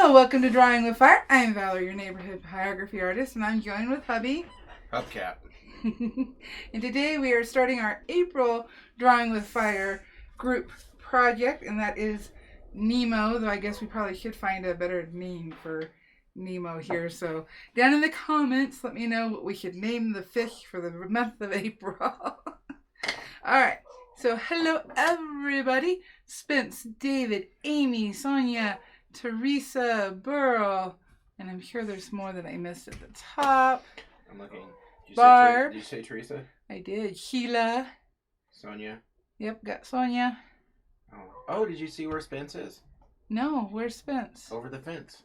Well, welcome to Drawing with Fire. I'm Valarie, your neighborhood pyrography artist, and I'm joined with hubby. Hubcap. And today we are starting our April Drawing with Fire group project, and that is Nemo, though I guess we probably should find a better name for Nemo here. So down in the comments, let me know what we should name the fish for the month of April. Alright, so hello everybody. Spence, David, Amy, Sonia, Teresa, Burl, and I'm sure there's more that I missed at the top. I'm looking. Barb. Did you say Teresa? I did. Sheila. Sonia. Yep, got Sonia. Oh, did you see where Spence is? No, where's Spence? Over the fence.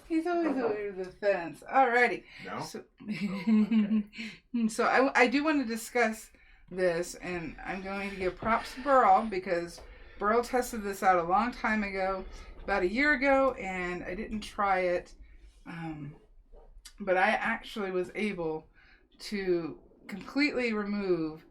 He's always over the fence. Alrighty. No? So, Okay. so I do want to discuss this, and I'm going to give props to Burl because Burl tested this out a long time ago, about a year ago, and I didn't try it. But I actually was able to completely remove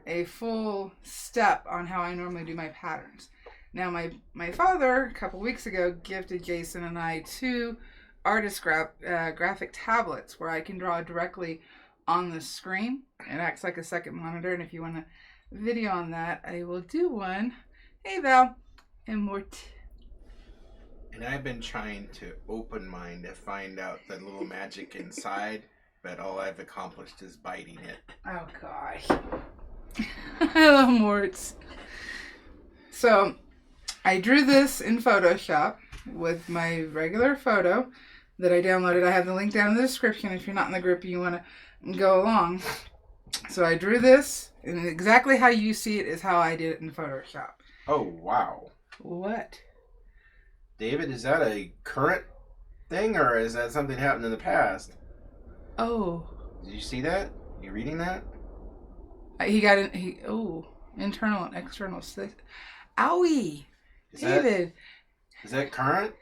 a full step on how I normally do my patterns. Now, my father, a couple weeks ago, gifted Jason and I two artist graphic tablets where I can draw directly on the screen. It acts like a second monitor, and if you want a video on that, I will do one. Hey, Val. And Mort. And I've been trying to open mine to find out the little magic inside, but all I've accomplished is biting it. Oh, gosh. I love Morts. So, I drew this in Photoshop with my regular photo that I downloaded. I have the link down in the description if you're not in the group and you want to go along. So I drew this, and exactly how you see it is how I did it in Photoshop. Oh, wow. What? David, is that a current thing, or is that something happened in the past? Oh. Did you see that? You reading that? He got in. Internal and external. Owie. David. Is that current?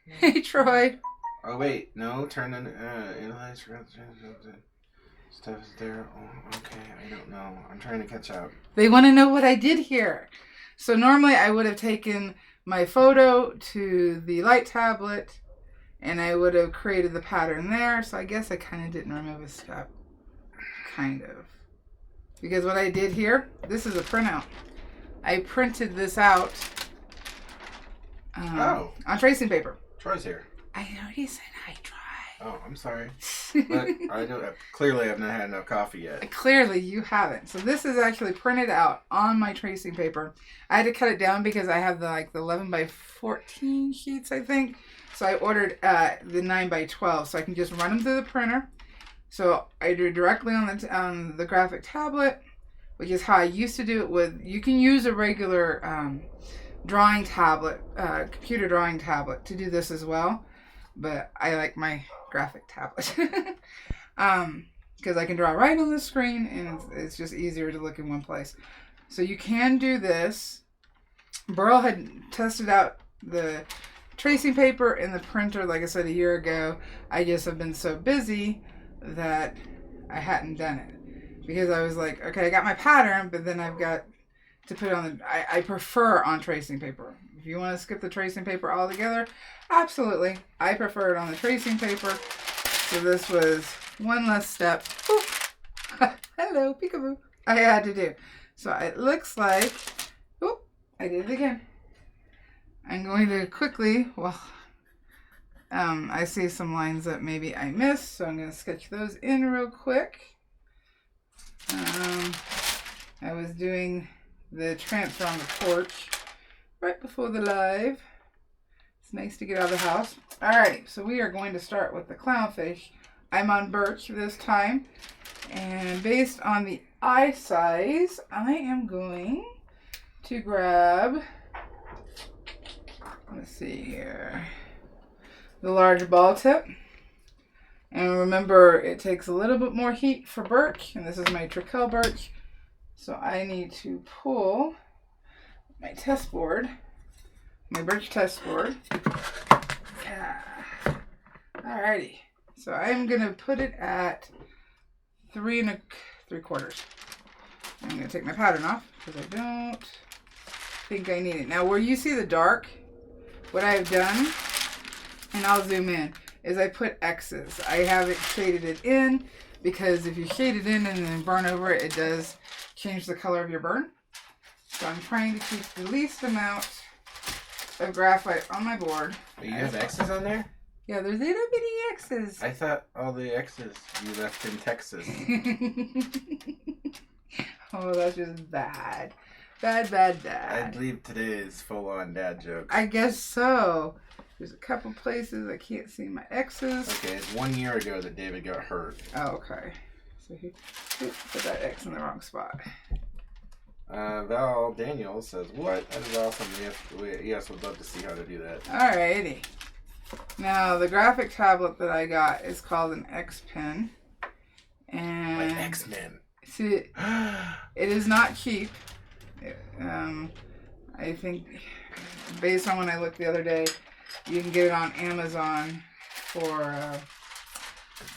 Hey, Troy. Oh, wait. No, turn on. Analyze. Stuff is there. Oh, okay. I don't know. I'm trying to catch up. They want to know what I did here. So normally I would have taken my photo to the light tablet and I would have created the pattern there. So I guess I kind of didn't remove a step. Kind of. Because what I did here, this is a printout. I printed this out on tracing paper. Troy's here. I already said hi, Troy. Oh, I'm sorry. But I don't. Clearly, I've not had enough coffee yet. Clearly, you haven't. So this is actually printed out on my tracing paper. I had to cut it down because I have the 11 by 14 sheets, I think. So I ordered the 9 by 12, so I can just run them through the printer. So I drew directly on the graphic tablet, which is how I used to do it with. You can use a regular drawing tablet, computer drawing tablet, to do this as well. But I like my graphic tablet because I can draw right on the screen and it's just easier to look in one place. So you can do this. Burl had tested out the tracing paper and the printer, like I said, a year ago. I just have been so busy that I hadn't done it because I was like, okay, I got my pattern, but then I've got to put it on the, I prefer on tracing paper. If you want to skip the tracing paper altogether, absolutely. I prefer it on the tracing paper. So this was one less step. Hello, peekaboo. I had to do. So it looks like, I did it again. I'm going to quickly, I see some lines that maybe I missed, so I'm going to sketch those in real quick. I was doing the transfer on the porch right before the live. It's nice to get out of the house. Alright, so we are going to start with the clownfish. I'm on birch this time. And based on the eye size, I am going to grab, let's see here, the large ball tip. And remember, it takes a little bit more heat for birch, and this is my Trichel birch. So I need to pull my test board, my birch test board. Alrighty, so I'm gonna put it at 3 3/4. I'm gonna take my pattern off because I don't think I need it. Now where you see the dark what I've done, and I'll zoom in, is I put X's. I haven't shaded it in because if you shade it in and then burn over it, it does change the color of your burn. So I'm trying to keep the least amount of graphite on my board. You have X's on there? Yeah, there's little bitty X's. I thought all the X's you left in Texas. Oh, that's just bad. Bad. I believe today is full-on dad jokes. I guess so. There's a couple places I can't see my X's. Okay, it's 1 year ago that David got hurt. Oh, okay. So he put that X in the wrong spot. Val Daniels says, "What? That is awesome. Yes, would love to see how to do that." Alrighty. Now, the graphic tablet that I got is called an X Pen. And Like X-Men. See, it is not cheap. I think, based on when I looked the other day, you can get it on Amazon for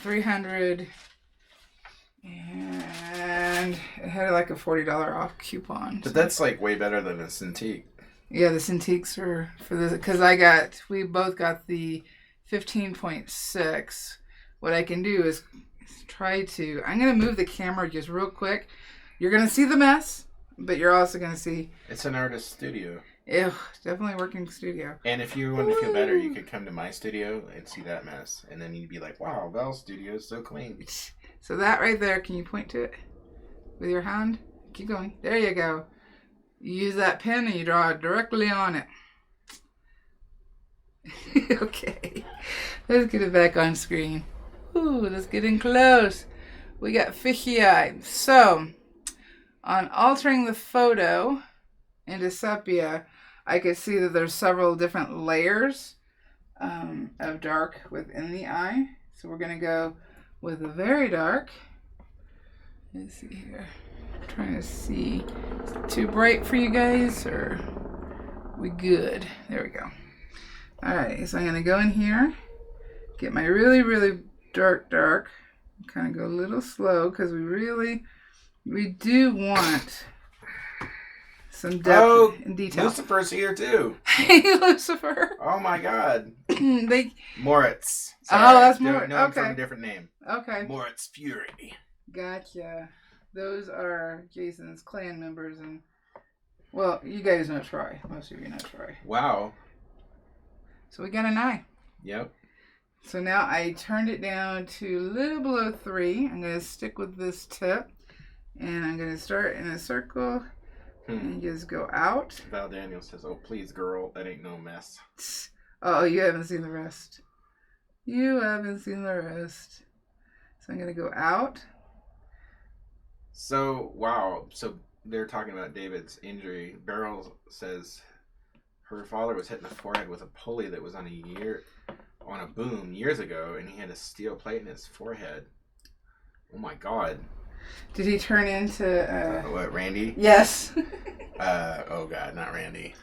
$300, and it had like a $40 off coupon. But that's like way better than a Cintiq. Yeah, the Cintiqs are for this because we both got the 15.6. What I can do is I'm going to move the camera just real quick. You're going to see the mess, but you're also going to see. It's an artist studio. Ew, definitely working studio. And if you want to feel better, you could come to my studio and see that mess. And then you'd be like, wow, Val's studio is so clean. So that right there, can you point to it with your hand? Keep going. There you go. You use that pen and you draw it directly on it. Okay. Let's get it back on screen. Ooh, let's get in close. We got fishy eyes. So, on altering the photo into sepia, I could see that there's several different layers of dark within the eye. So we're going to go with the very dark. Let's see here. I'm trying to see. Is it too bright for you guys, or we good? There we go. Alright, so I'm going to go in here, get my really, really dark. Kind of go a little slow because we do want some depth and detail. Lucifer's here too. Hey, Lucifer. Oh my God. Moritz. Sorry, oh, that's Moritz. No, okay. from a different name. Okay. Moritz Fury. Gotcha. Those are Jason's clan members, and well, you guys know Troy. Most of you know Troy. Wow. So we got an eye. Yep. So now I turned it down to a little below 3. I'm going to stick with this tip. And I'm going to start in a circle and just go out. Val Daniels says, "Oh, please, girl, that ain't no mess." Oh, you haven't seen the rest. You haven't seen the rest. So I'm going to go out. So, wow. So they're talking about David's injury. Beryl says her father was hit in the forehead with a pulley that was on a boom years ago, and he had a steel plate in his forehead. Oh my God. Did he turn into what, Randy? Yes. Oh God, not Randy.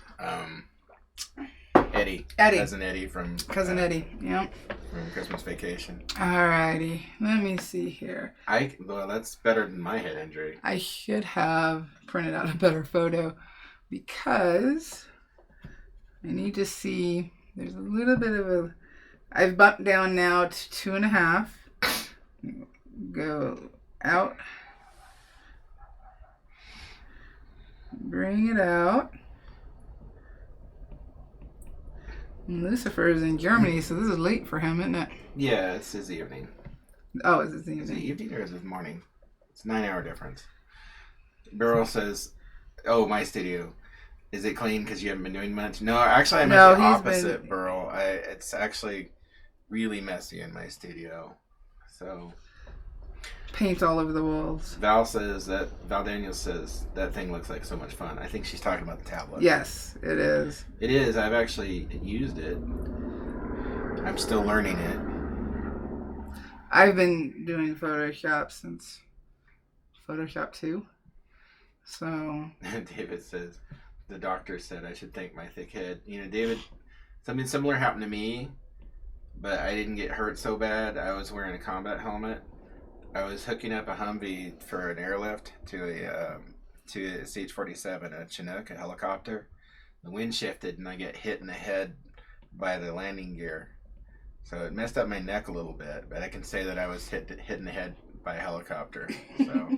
Eddie. Cousin Eddie from Yep. From Christmas Vacation. Alrighty. Let me see here. Well, that's better than my head injury. I should have printed out a better photo because I need to see. There's a little bit of I've bumped down now to 2.5. Go out. Bring it out. And Lucifer is in Germany, so this is late for him, isn't it? Yeah, it's his evening. Oh, it's his evening. Is it evening or is it morning? It's a 9-hour difference. Beryl says, "Oh, my studio. Is it clean because you haven't been doing much?" No, actually, I'm the opposite, Beryl. It's actually really messy in my studio. So paint all over the walls. Val Daniels says that thing looks like so much fun. I think she's talking about the tablet. Yes, it is. It is. I've actually used it. I'm still learning it. I've been doing Photoshop since Photoshop 2. So David says, the doctor said I should thank my thick head. You know, David, something similar happened to me, but I didn't get hurt so bad. I was wearing a combat helmet. I was hooking up a Humvee for an airlift to a CH-47, a Chinook, a helicopter. The wind shifted and I get hit in the head by the landing gear. So it messed up my neck a little bit, but I can say that I was hit in the head by a helicopter. So.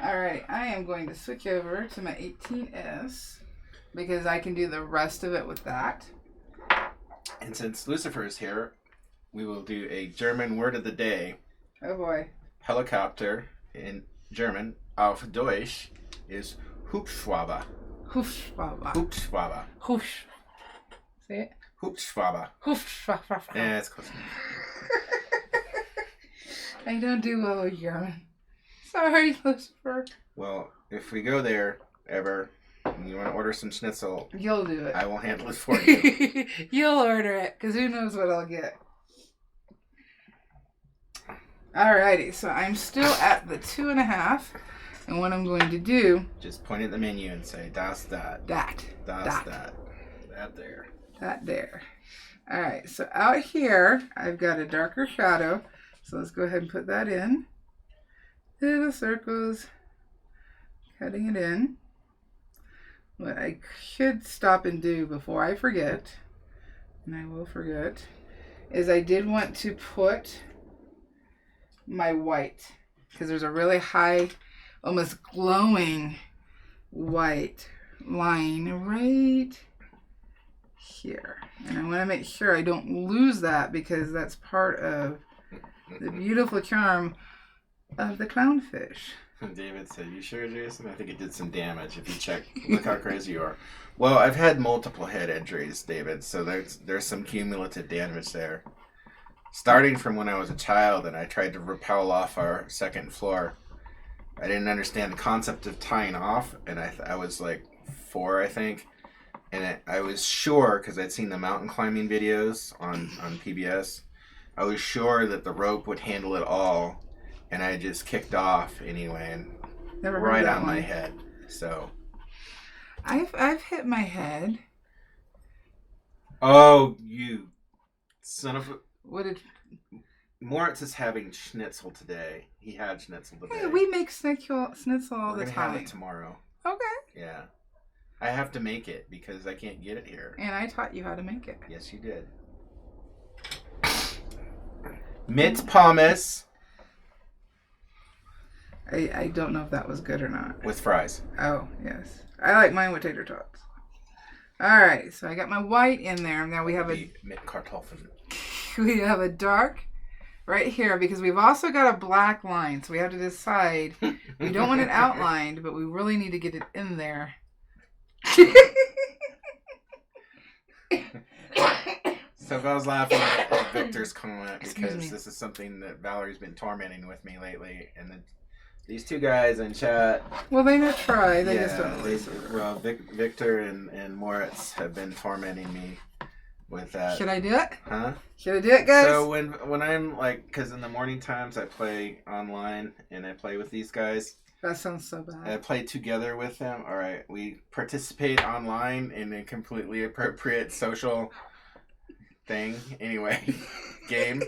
All right, I am going to switch over to my 18S because I can do the rest of it with that. And since Lucifer is here, we will do a German word of the day. Oh boy. Helicopter in German, auf Deutsch, is Hubschrauber. Hubschrauber. Hubschrauber. Hubsch. Say it. Hubschrauber. Hubschrauber. Yeah, it's close enough. I don't do well with German. Sorry, Lucifer. Well, if we go there ever, and you want to order some schnitzel, you'll do it. I will handle it for you. You'll order it, because who knows what I'll get. Alrighty, so I'm still at the 2.5, and what I'm going to do... Just point at the menu and say, das, that. That. Das, that. That there. That there. Alright, so out here, I've got a darker shadow, so let's go ahead and put that in. Little circles, cutting it in. What I should stop and do before I forget, and I will forget, is I did want to put my white, because there's a really high, almost glowing white line right here. And I want to make sure I don't lose that, because that's part of the beautiful charm of the clownfish. David said, "You sure, Jason? I think it did some damage. If you check, look how crazy you are." Well, I've had multiple head injuries, David, so there's some cumulative damage there. Starting from when I was a child and I tried to rappel off our second floor. I didn't understand the concept of tying off, and I was like 4, I think. And I was sure, because I'd seen the mountain climbing videos on PBS, I was sure that the rope would handle it all. And I just kicked off anyway, and right on my head. So I've hit my head. Oh, you son of a! What did Moritz is having schnitzel today. He had schnitzel today. Hey, we make schnitzel all the time. We're gonna have it tomorrow. Okay. Yeah, I have to make it because I can't get it here. And I taught you how to make it. Yes, you did. Mit pommes. I don't know if that was good or not. With fries. Oh, yes. I like mine with tater tots. Alright, so I got my white in there. Now we have mit Kartoffeln. We have a dark right here because we've also got a black line. So we have to decide. We don't want it outlined, but we really need to get it in there. So I was laughing at Victor's comment because this is something that Valerie's been tormenting with me lately, and these two guys in chat. Well, they not try. They just don't listen. Well, Victor and Moritz have been tormenting me with that. Should I do it? Huh? Should I do it, guys? So when I'm like, because in the morning times I play online and I play with these guys. That sounds so bad. I play together with them. All right, we participate online in a completely appropriate social thing. Anyway, game.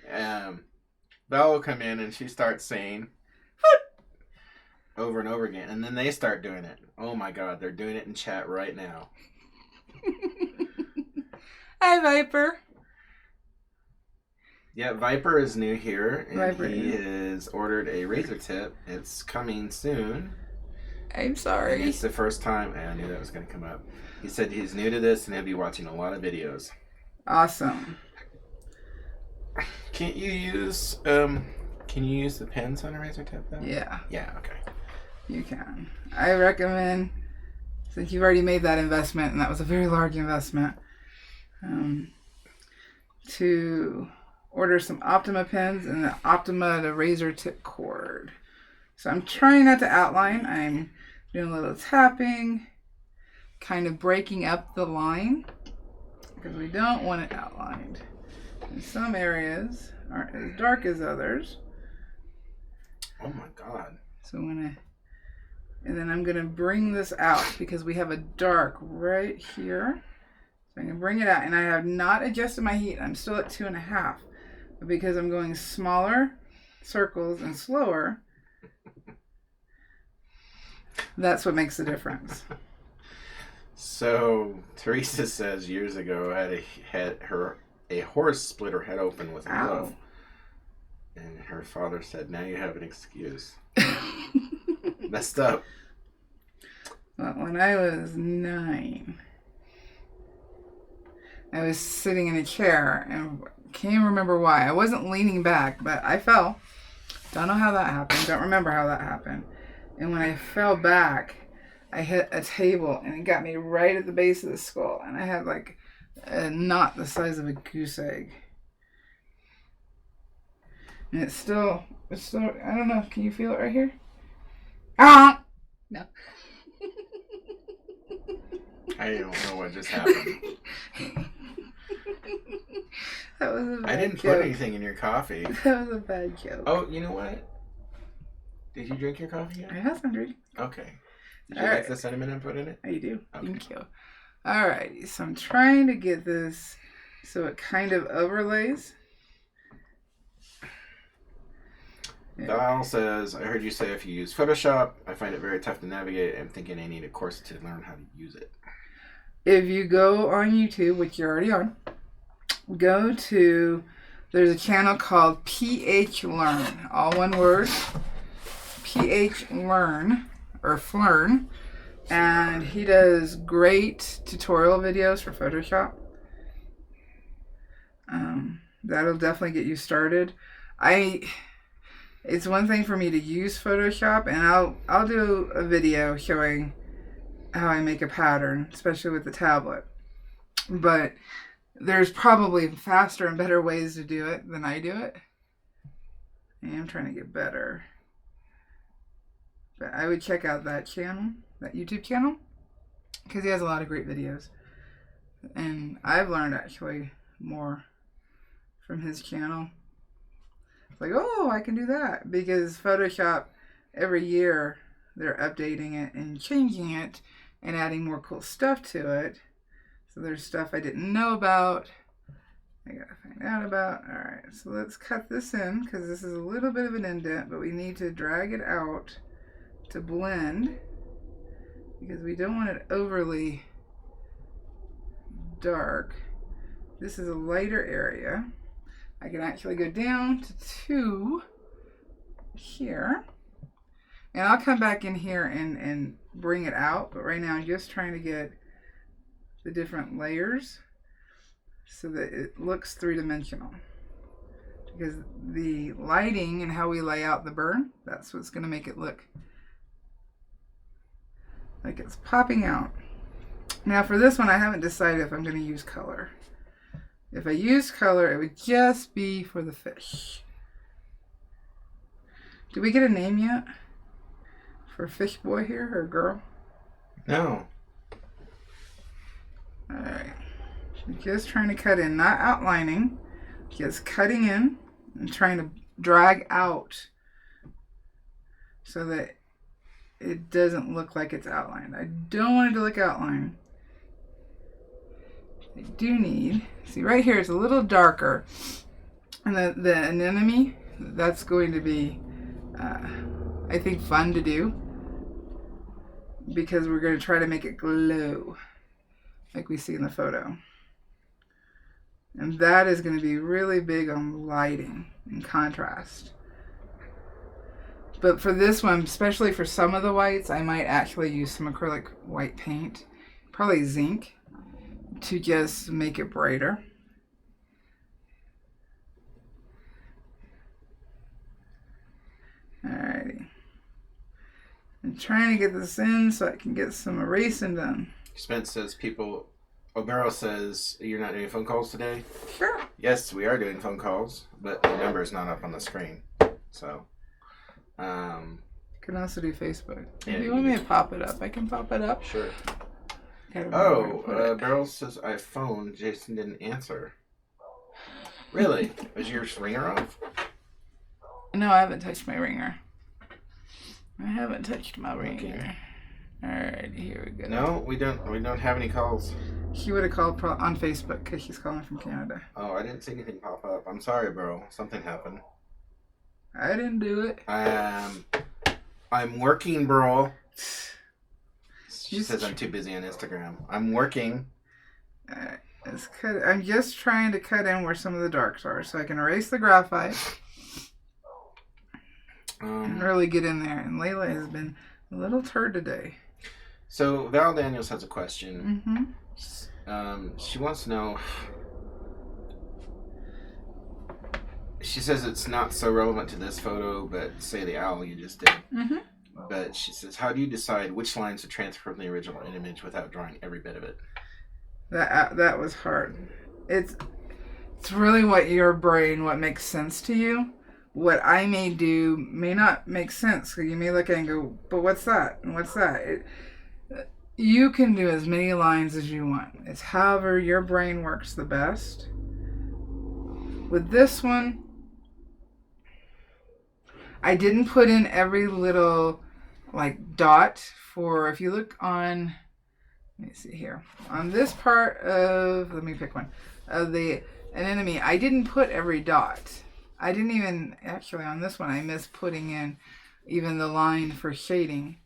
Belle will come in and she starts saying over and over again, and then they start doing it. Oh my God, they're doing it in chat right now. Hi, Viper. Yeah, Viper is new here, and Viper he has ordered a razor tip. It's coming soon. I'm sorry. And it's the first time. I knew that was going to come up. He said he's new to this, and he'll be watching a lot of videos. Awesome. Can you use the pens on a razor tip though? Yeah. Yeah, okay. You can. I recommend, since you've already made that investment, and that was a very large investment, to order some Optima pens and the Optima the razor tip cord. So I'm trying not to outline. I'm doing a little tapping, kind of breaking up the line, because we don't want it outlined. And some areas aren't as dark as others. Oh my God. So and then I'm gonna bring this out because we have a dark right here. So I'm gonna bring it out, and I have not adjusted my heat. I'm still at 2.5, but because I'm going smaller circles and slower, that's what makes the difference. So Teresa says years ago a horse split her head open with a glove, and her father said, "Now you have an excuse." Messed up. Well, when I was 9, I was sitting in a chair and can't remember why. I wasn't leaning back, but I fell. Don't know how that happened. Don't remember how that happened. And when I fell back, I hit a table and it got me right at the base of the skull. And I had like a knot the size of a goose egg. And it's still, I don't know. Can you feel it right here? Ah! No. I don't know what just happened. That was a bad I didn't joke. put anything in your coffee. That was a bad joke. Oh, you know what? Did you drink your coffee yet? I have some drink. Okay. Did you like the cinnamon I put in it? I do. Okay. Thank you. Alrighty, so I'm trying to get this so it kind of overlays. Val says, I heard you say if you use Photoshop, I find it very tough to navigate. I'm thinking I need a course to learn how to use it. If you go on YouTube, which you're already on, there's a channel called PH Learn, all one word, PH Learn, or Flern, and he does great tutorial videos for Photoshop. That'll definitely get you started. It's one thing for me to use Photoshop, and I'll do a video showing how I make a pattern, especially with the tablet. But there's probably faster and better ways to do it than I do it. I am trying to get better. But I would check out that channel, that YouTube channel, because he has a lot of great videos. And I've learned actually more from his channel. It's like, oh, I can do that. Because Photoshop, every year, they're updating it and changing it and adding more cool stuff to it. So there's stuff I didn't know about. I gotta find out about. Alright, so let's cut this in because this is a little bit of an indent, but we need to drag it out to blend because we don't want it overly dark. This is a lighter area. I can actually go down to 2 here. And I'll come back in here and bring it out. But right now I'm just trying to get the different layers so that it looks 3-dimensional. Because the lighting and how we lay out the burn, that's what's going to make it look like it's popping out. Now for this one, I haven't decided if I'm going to use color. If I use color, it would just be for the fish. Did we get a name yet? For a fish boy here, or a girl? No. Alright. Just trying to cut in, not outlining. Just cutting in and trying to drag out so that it doesn't look like it's outlined. I don't want it to look outlined. I do need, see right here it's a little darker. And the anemone, that's going to be, I think, fun to do. Because we're going to try to make it glow. Like we see in the photo. And that is going to be really big on lighting and contrast. But for this one, especially for some of the whites, I might actually use some acrylic white paint. Probably zinc. To just make it brighter. Alrighty. I'm trying to get this in so I can get some erasing done. Spence says Obero says you're not doing phone calls today? Sure. Yes, we are doing phone calls, but the number is not up on the screen. So, you can also do Facebook. Yeah, if you want me to pop it up, I can pop it up. Sure. Oh, Beryl says I phoned. Jason didn't answer. Really? Was your ringer off? No, I haven't touched my ringer. I haven't touched my ringer. Okay. Alright, here we go. No, we don't have any calls. He would have called on Facebook because she's calling from Canada. Oh, I didn't see anything pop up. I'm sorry, Beryl. Something happened. I didn't do it. I'm working, Beryl. She says I'm too busy on Instagram. I'm working. I'm just trying to cut in where some of the darks are so I can erase the graphite and really get in there. And Layla has been a little turd today. So Val Daniels has a question. She wants to know. She says it's not so relevant to this photo, but say the owl you just did. But she says, how do you decide which lines to transfer from the original image without drawing every bit of it? That was hard. It's really what makes sense to you. What I may do may not make sense. So you may look at it and go, but what's that? And what's that? You can do as many lines as you want. It's however your brain works the best. With this one, I didn't put in every little dot for, if you look on, let me see here, on this part of, let me pick one, of an enemy, I didn't put every dot. I didn't even, actually on this one, I missed putting in even the line for shading.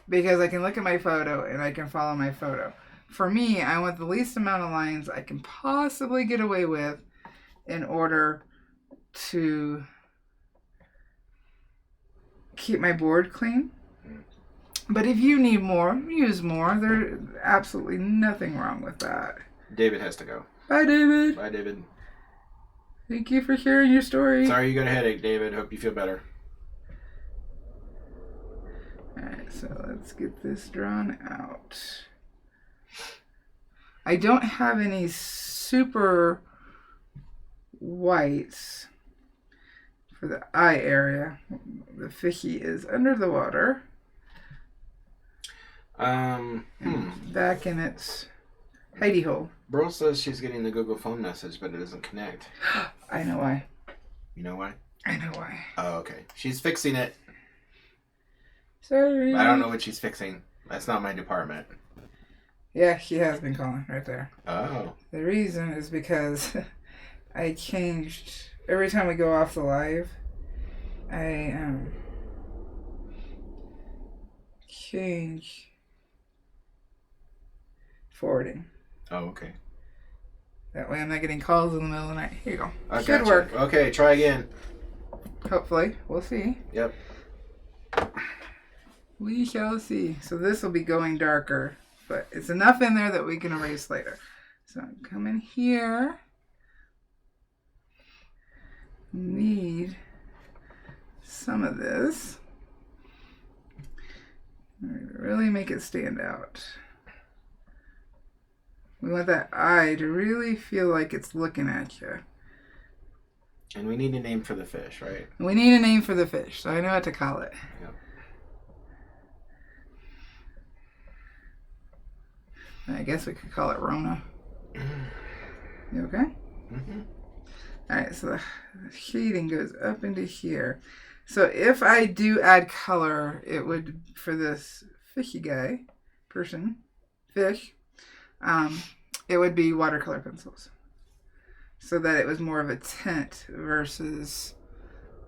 Because I can look at my photo and I can follow my photo. For me, I want the least amount of lines I can possibly get away with in order to keep my board clean. But if you need more, use more. There's absolutely nothing wrong with that. David has to go. Bye, David. Bye, David. Thank you for sharing your story. Sorry you got a headache, David. Hope you feel better. Alright, so let's get this drawn out. I don't have any super whites for the eye area. The fishy is under the water. Back in its hidey hole. Burl says she's getting the Google phone message, but it doesn't connect. I know why. You know why? I know why. Oh, okay. She's fixing it. Sorry. I don't know what she's fixing. That's not my department. Yeah, she has been calling right there. Oh. The reason is because I changed, every time we go off the live, I change forwarding. Oh, okay. That way I'm not getting calls in the middle of the night. Here you go. I Should gotcha. work. Okay, try again. Hopefully. We'll see. Yep. We shall see. So this will be going darker, but it's enough in there that we can erase later. So I'm coming here. Need some of this. Really make it stand out. We want that eye to really feel like it's looking at you. And we need a name for the fish, right? We need a name for the fish, so I know what to call it. Yep. I guess we could call it Rona. You okay? Mm-hmm. Alright, so the shading goes up into here. So if I do add color, it would, for this fishy guy, fish, it would be watercolor pencils. So that it was more of a tint versus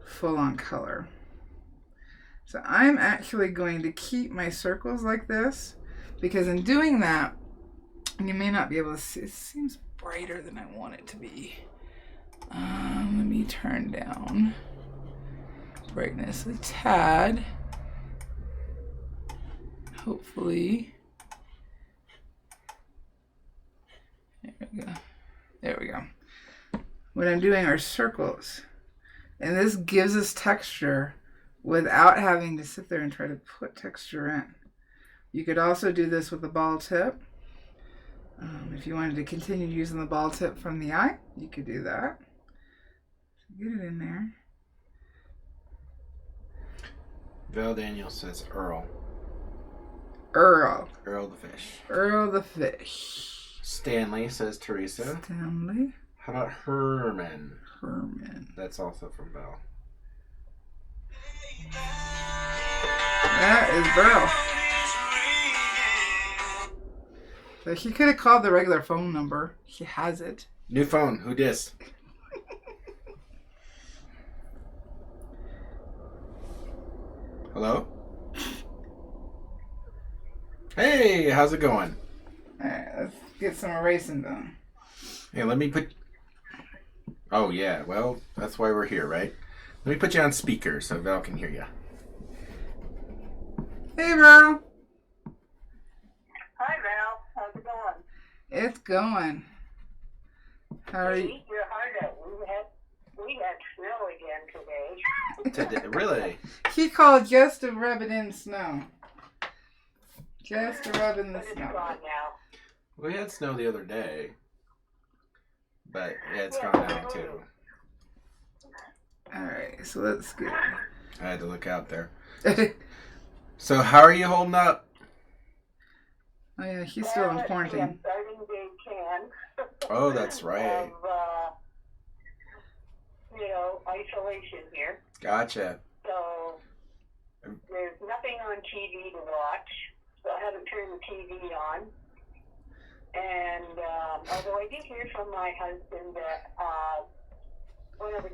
full-on color. So I'm actually going to keep my circles like this, because in doing that, you may not be able to see, it seems brighter than I want it to be. Let me turn down brightness a tad. Hopefully. There we go. There we go. What I'm doing are circles. And this gives us texture without having to sit there and try to put texture in. You could also do this with a ball tip. If you wanted to continue using the ball tip from the eye, you could do that. Get it in there. Val Daniel says Earl. Earl. Earl the fish. Earl the fish. Stanley says Teresa. Stanley. How about Herman? Herman. That's also from Val. That is Burl. So she could have called the regular phone number. She has it. New phone. Who dis? Hello? Hey, how's it going? Alright, let's get some erasing done. Hey, let me put... Oh, yeah. Well, that's why we're here, right? Let me put you on speaker so Val can hear you. Hey, bro. Hi, Val. How's it going? It's going. How are you? You're hard out. We had snow again today. Really? He called just to rub it in snow. Just to rub in the But snow. it's gone now. We had snow the other day. But, yeah, it's Yeah, gone now, too. Alright, so let's get... I had to look out there. So, how are you holding up? Oh, yeah, he's still in quarantine. I'm starting day 10. Oh, that's right. Of, isolation here. Gotcha. So, there's nothing on TV to watch. So, I haven't turned the TV on. And although I did hear from my husband that one of the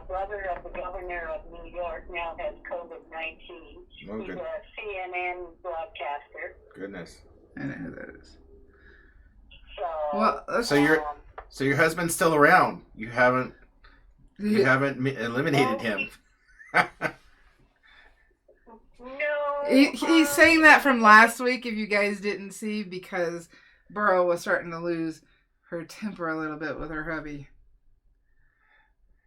brother of the governor of New York now has COVID-19. Oh, He's good. a CNN broadcaster. Goodness. I know who that is. So, Well, So your husband's still around. You haven't eliminated him. no. He's saying that from last week, if you guys didn't see, because Burl was starting to lose her temper a little bit with her hubby.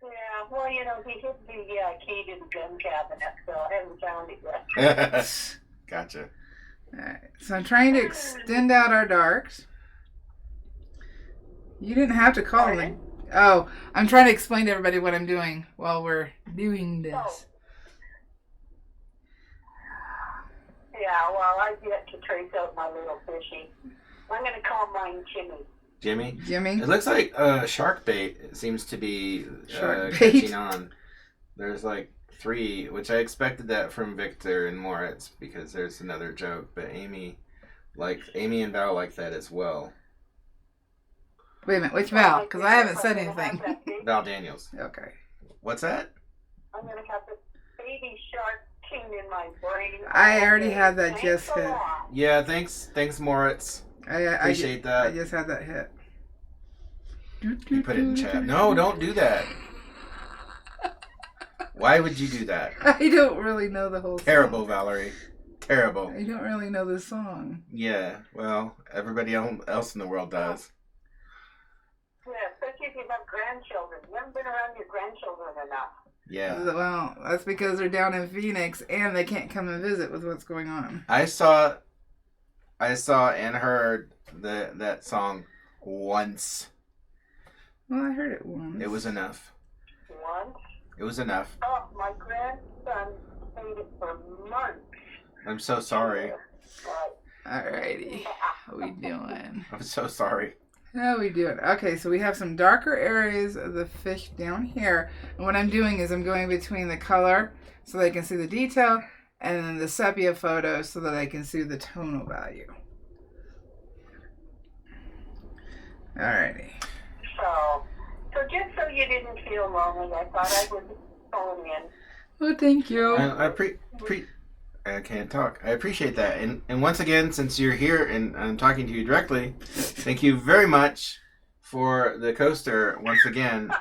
Yeah, well, he hid the key to the gun cabinet, so I haven't found it yet. Gotcha. Alright, so I'm trying to extend out our darks. You didn't have to call me. Oh, I'm trying to explain to everybody what I'm doing while we're doing this. Oh. Yeah, well, I've yet to trace out my little fishy. I'm going to call mine Jimmy. Jimmy? It looks like shark bait. It seems to be Shark bait. catching on. There's like 3, which I expected that from Victor and Moritz because there's another joke, but Amy and Val like that as well. Wait a minute, which Val? Because I haven't said anything. Val Daniels. Okay. What's that? I'm going to have the baby shark tune in my brain. I already had that just hit. Yeah, thanks Moritz. Appreciate that. I just had that hit. You put it in chat. No, don't do that. Why would you do that? I don't really know the whole song. Terrible, Valarie. Terrible. I don't really know the song. Yeah, well, everybody else in the world does. Yeah, especially if you have grandchildren. You haven't been around your grandchildren enough. Yeah. Well, that's because they're down in Phoenix and they can't come and visit with what's going on. I saw and heard that song once. Well, I heard it once. It was enough. Once? It was enough. Oh, my grandson played it for months. I'm so sorry. Alrighty. How we doing? I'm so sorry. How we doing? Okay, so we have some darker areas of the fish down here. And what I'm doing is I'm going between the color so that I can see the detail and then the sepia photo so that I can see the tonal value. Alrighty. So just so you didn't feel lonely, I thought I would phone in. Well, thank you. I can't talk. I appreciate that. And once again, since you're here and I'm talking to you directly, thank you very much for the coaster once again.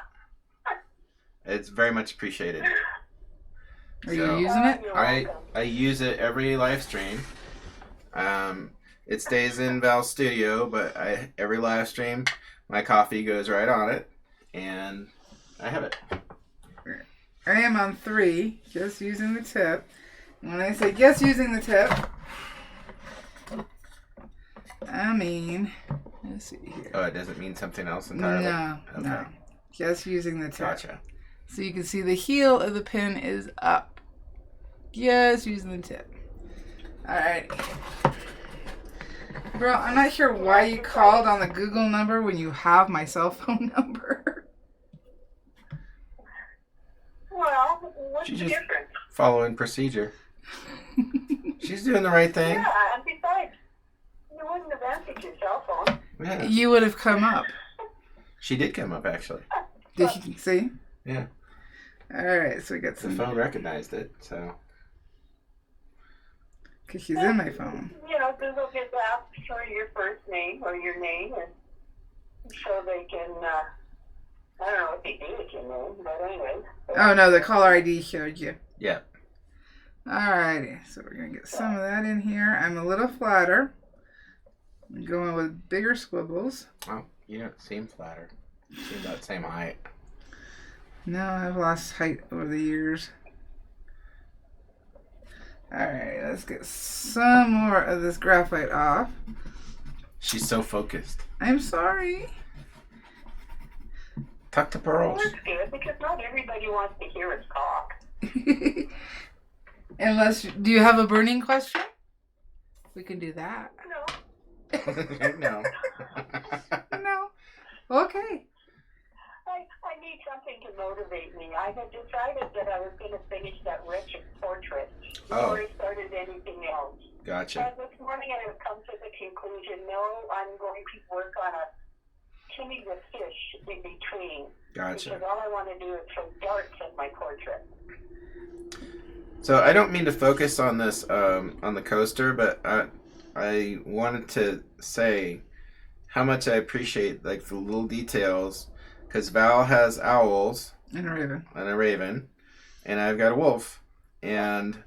It's very much appreciated. Are you using it? I use it every live stream. It stays in Val's studio, but every live stream, my coffee goes right on it, and I have it. I am on 3, just using the tip. When I say just using the tip, I mean, let's see here. Oh, it doesn't mean something else entirely? No. Just using the tip. Gotcha. So you can see the heel of the pin is up. Just using the tip. Alright. Bro, I'm not sure why you called on the Google number when you have my cell phone number. Well, what's the difference? Following procedure. She's doing the right thing. Yeah, and besides, you wouldn't have answered your cell phone. Yeah. You would have come up. She did come up, actually. Did you see? Yeah. Alright, so we got some... The phone recognized it, so... Because she's in my phone. Google gets asked for your first name or your name, and so they can, I don't know what they do with your name, but anyway. Oh, no, the caller ID showed you. Yeah. Alrighty, so we're going to get some of that in here. I'm a little flatter. I'm going with bigger squibbles. Oh, you don't seem flatter. You seem about the same height. No, I've lost height over the years. Alright, let's get some more of this graphite off. She's so focused. I'm sorry. Talk to pearls. That's good, because not everybody wants to hear us talk. Do you have a burning question? We can do that. No. No. No. Okay. I need something to motivate me. I had decided that I was going to finish that wretched portrait before I started anything else. Gotcha. But this morning I have come to the conclusion, no, I'm going to work on a timmy with fish in between. Gotcha. Because all I want to do is throw darts at my portrait. So I don't mean to focus on this on the coaster, but I wanted to say how much I appreciate like the little details, because Val has owls and a raven, and I've got a wolf, and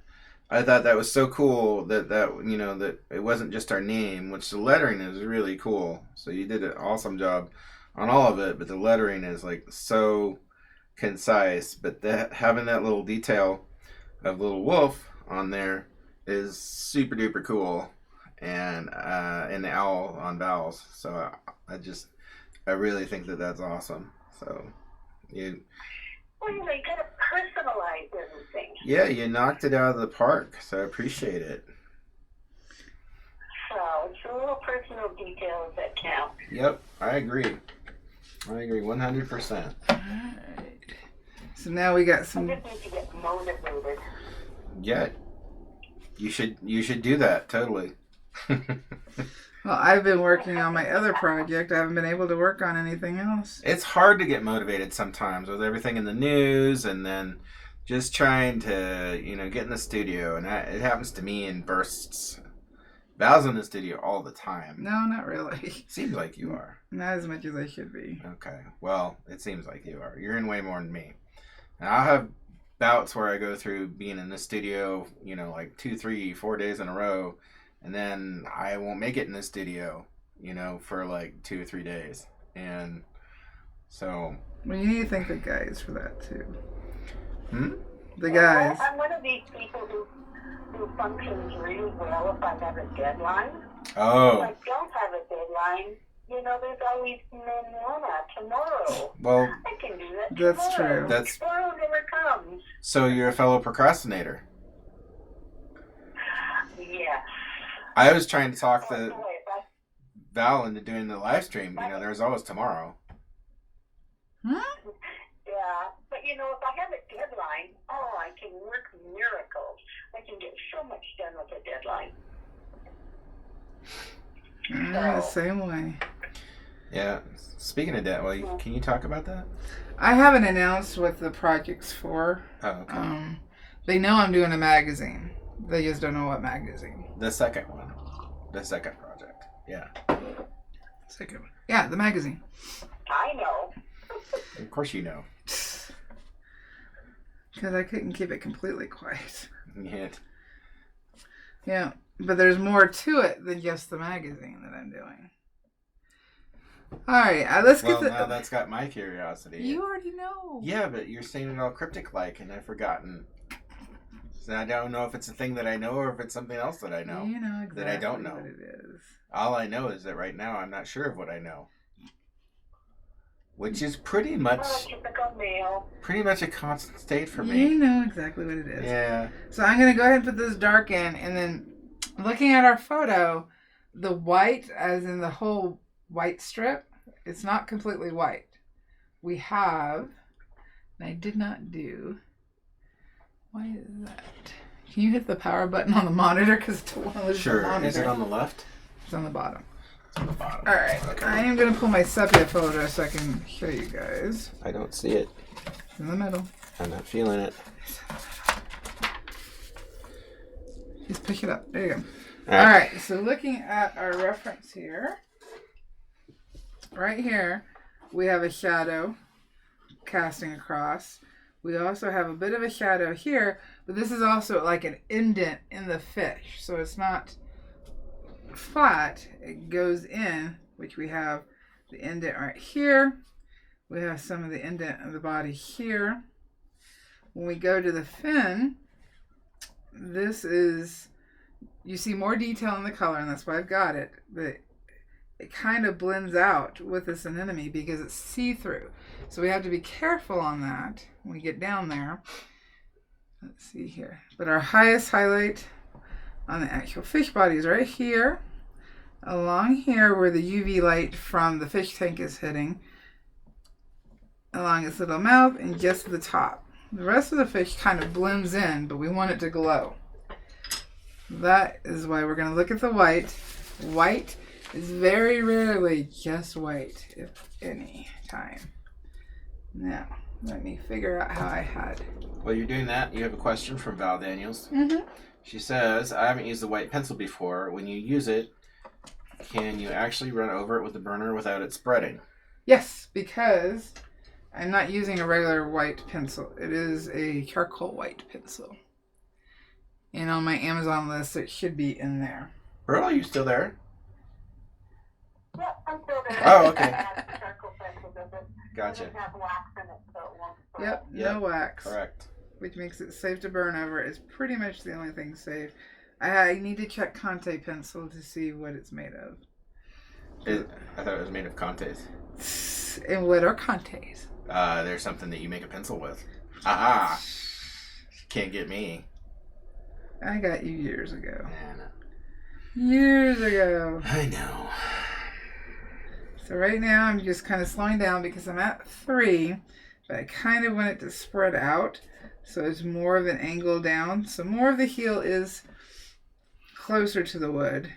I thought that was so cool that it wasn't just our name, which the lettering is really cool. So you did an awesome job on all of it, but the lettering is like so concise. But having that little detail of little wolf on there is super duper cool, and the owl on Val's. So I really think that that's awesome. So you gotta personalize everything. Yeah, you knocked it out of the park, so I appreciate it. So it's the little personal details that count. Yep, I agree 100%. Alright. So now we got some. I just need to get motivated. Yeah, you should do that totally. Well, I've been working on my other project. I haven't been able to work on anything else. It's hard to get motivated sometimes with everything in the news, and then just trying to get in the studio, and it happens to me in bursts. Val's in the studio all the time. No, not really. Seems like you are. Not as much as I should be. Okay, well, it seems like you are. You're in way more than me. And I'll have bouts where I go through being in the studio, like 2, 3, 4 days in a row, and then I won't make it in the studio, for like 2 or 3 days. And so... Well, you need to thank the guys for that, too. The guys. I'm one of these people who functions really well if I have a deadline. Oh. If I don't have a deadline, there's always tomorrow. Well, I can do that that's tomorrow. true. Tomorrow never comes. So you're a fellow procrastinator. Yes. I was trying to talk Val into doing the live stream. There's always tomorrow. Huh? Yeah, but if I have a deadline, I can work miracles. I can get so much done with a deadline. The same way. Yeah. Speaking of that, can you talk about that? I haven't announced what the project's for. Oh, okay. They know I'm doing a magazine. They just don't know what magazine. The second one. The second project. Yeah. Second one. Yeah, the magazine. I know. Of course you know. Because I couldn't keep it completely quiet. Yeah. Yeah, but there's more to it than just the magazine that I'm doing. All right, let's get now that's got my curiosity. You already know. Yeah, but you're saying it all cryptic-like, and I've forgotten. So I don't know if it's a thing that I know or if it's something else that I know. You know exactly that I don't know. what it is. All I know is that right now I'm not sure of what I know. Which is pretty much a constant state for me. You know exactly what it is. Yeah. So I'm going to go ahead and put this dark in, and then looking at our photo, the white, as in the whole white strip, it's not completely white. We have, and I did not do, why is that? Can you hit the power button on the monitor? Because it's one of Sure. the monitor. Is it on the left? It's on the bottom. It's on the bottom. All right. Okay. I am going to pull my sepia photo so I can show you guys. I don't see it. It's in the middle. I'm not feeling it. Just pick it up. There you go. All right. So looking at our reference here, right here, we have a shadow casting across. We also have a bit of a shadow here, but this is also like an indent in the fish. So it's not flat. It goes in, which we have the indent right here. We have some of the indent of the body here. When we go to the fin, this is, you see more detail in the color, and that's why I've got it, but it kind of blends out with this anemone because it's see-through. So we have to be careful on that when we get down there. Let's see here. But our highest highlight on the actual fish body is right here, along here where the UV light from the fish tank is hitting, along its little mouth, and just the top. The rest of the fish kind of blends in, but we want it to glow. That is why we're going to look at the white. White is very rarely just white, if any time. Now, let me figure out how I had. While you're doing that, you have a question from Val Daniels. Mm-hmm. She says, I haven't used the white pencil before. When you use it, can you actually run over it with the burner without it spreading? Yes, because I'm not using a regular white pencil. It is a charcoal white pencil. And on my Amazon list, it should be in there. Earl, are you still there? Yeah, I'm still there. Oh, okay. Gotcha. It doesn't have wax in it, so it won't spread. Yep, no wax. Correct. Which makes it safe to burn over. It's pretty much the only thing safe. I need to check Conte pencil to see what it's made of. I thought it was made of Contes. And what are Contes? There's something that you make a pencil with. Aha! Can't get me. I got you years ago. Man. Years ago. I know. So right now I'm just kind of slowing down because I'm at 3, but I kind of want it to spread out. So it's more of an angle down. So more of the heel is closer to the wood.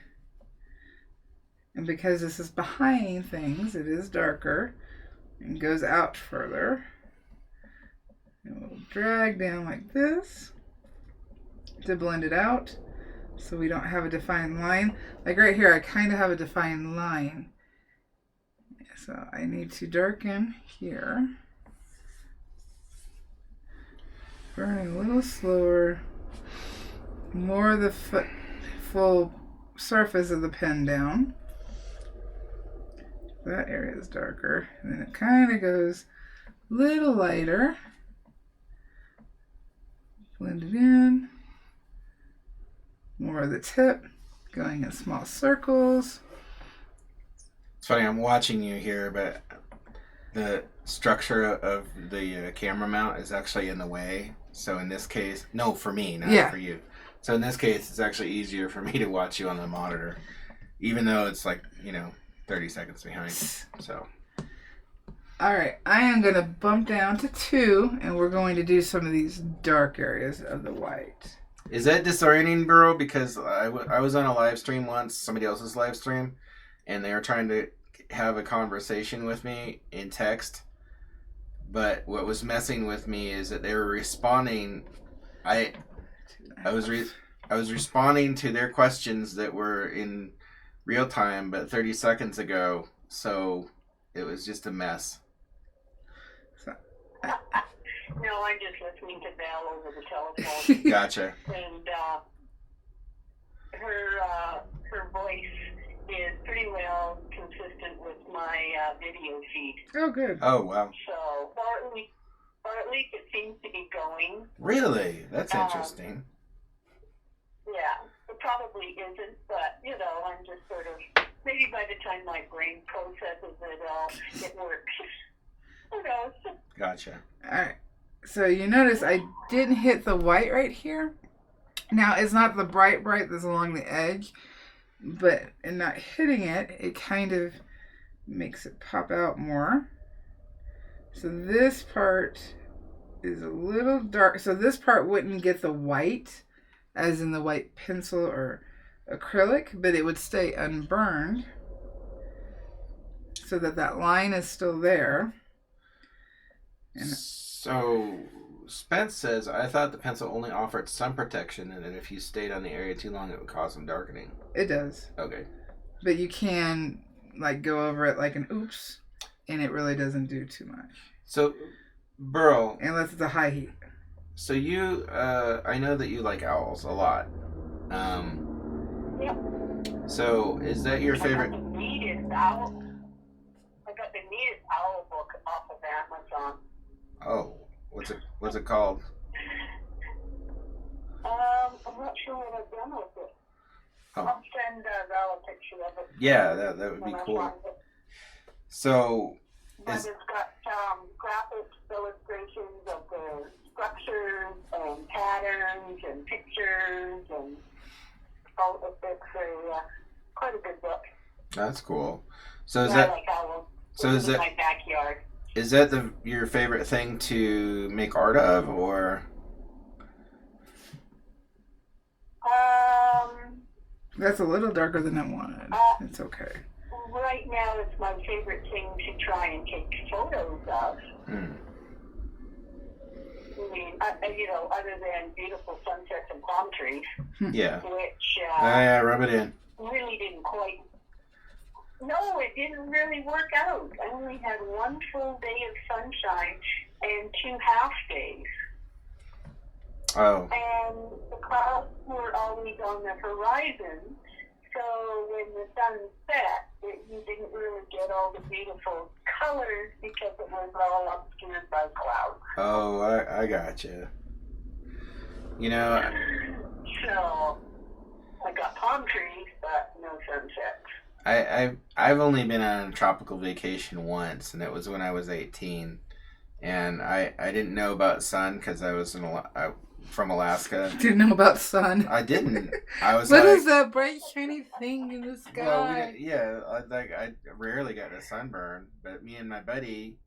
And because this is behind things, it is darker and goes out further. And we'll drag down like this to blend it out so we don't have a defined line. Like right here, I kind of have a defined line. So I need to darken here. Burning a little slower. More of the full surface of the pen down. That area is darker. And then it kind of goes a little lighter. Blend it in. More of the tip going in small circles. It's funny, I'm watching you here, but the structure of the camera mount is actually in the way. So in this case, no, for me, not for you. So in this case, it's actually easier for me to watch you on the monitor, even though it's like, 30 seconds behind. So. All right, I am going to bump down to 2, and we're going to do some of these dark areas of the white. Is that disorienting, Burrow? Because I was on a live stream once, somebody else's live stream, and they were trying to have a conversation with me in text. But what was messing with me is that they were responding. I was responding to their questions that were in real time, but 30 seconds ago. So it was just a mess. No, I'm just listening to Val over the telephone. Gotcha. And her voice is pretty well consistent with my video feed. Oh, good. Oh, wow. So, or at least it seems to be going. Really? That's interesting. Yeah, it probably isn't, but, I'm just sort of, maybe by the time my brain processes it all, it works. Who knows? Gotcha. All right. So you notice I didn't hit the white right here. Now, it's not the bright that's along the edge, but in not hitting it, it kind of makes it pop out more. So this part is a little dark. So this part wouldn't get the white, as in the white pencil or acrylic, but it would stay unburned so that line is still there. So Spence says, I thought the pencil only offered sun protection, and that if you stayed on the area too long, it would cause some darkening. It does. Okay. But you can, like, go over it like an oops, and it really doesn't do too much. So, Burl. Unless it's a high heat. So you, I know that you like owls a lot. Yep. So, is that your favorite? I got the neatest owl book off of Amazon. Oh, what's it called? I'm not sure what I've done with it. Oh. I'll send Val a picture of it. Yeah, that would be cool. So, but it's got graphics, illustrations of the structures and patterns and pictures and all of it. Quite a good book. That's cool. So is I that? like owls. So is that? My backyard. Is that your favorite thing to make art of, or? That's a little darker than I wanted. It's okay. Right now, it's my favorite thing to try and take photos of. I mean, other than beautiful sunsets and palm trees. Yeah. Which yeah, rub it in. Really didn't quite. No, it didn't really work out. I only had one full day of sunshine and 2 half days. Oh. And the clouds were always on the horizon, so when the sun set, you didn't really get all the beautiful colors because it was all obscured by clouds. Oh, I gotcha. So I got palm trees, but no sunsets. I've only been on a tropical vacation once, and it was when I was 18, and I didn't know about sun because I was from Alaska. Didn't know about sun. I didn't. I was What is that bright shiny thing in the sky? Well, I rarely got a sunburn, but me and my buddy,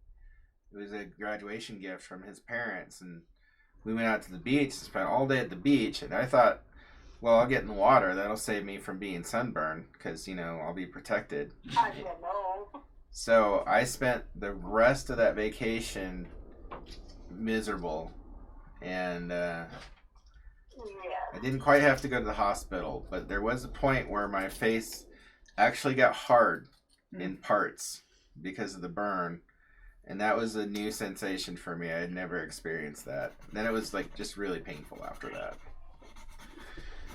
it was a graduation gift from his parents, and we went out to the beach and spent all day at the beach, and I thought, well, I'll get in the water. That'll save me from being sunburned because, I'll be protected. I don't know. So I spent the rest of that vacation miserable. And I didn't quite have to go to the hospital, but there was a point where my face actually got hard in parts because of the burn. And that was a new sensation for me. I had never experienced that. Then it was just really painful after that.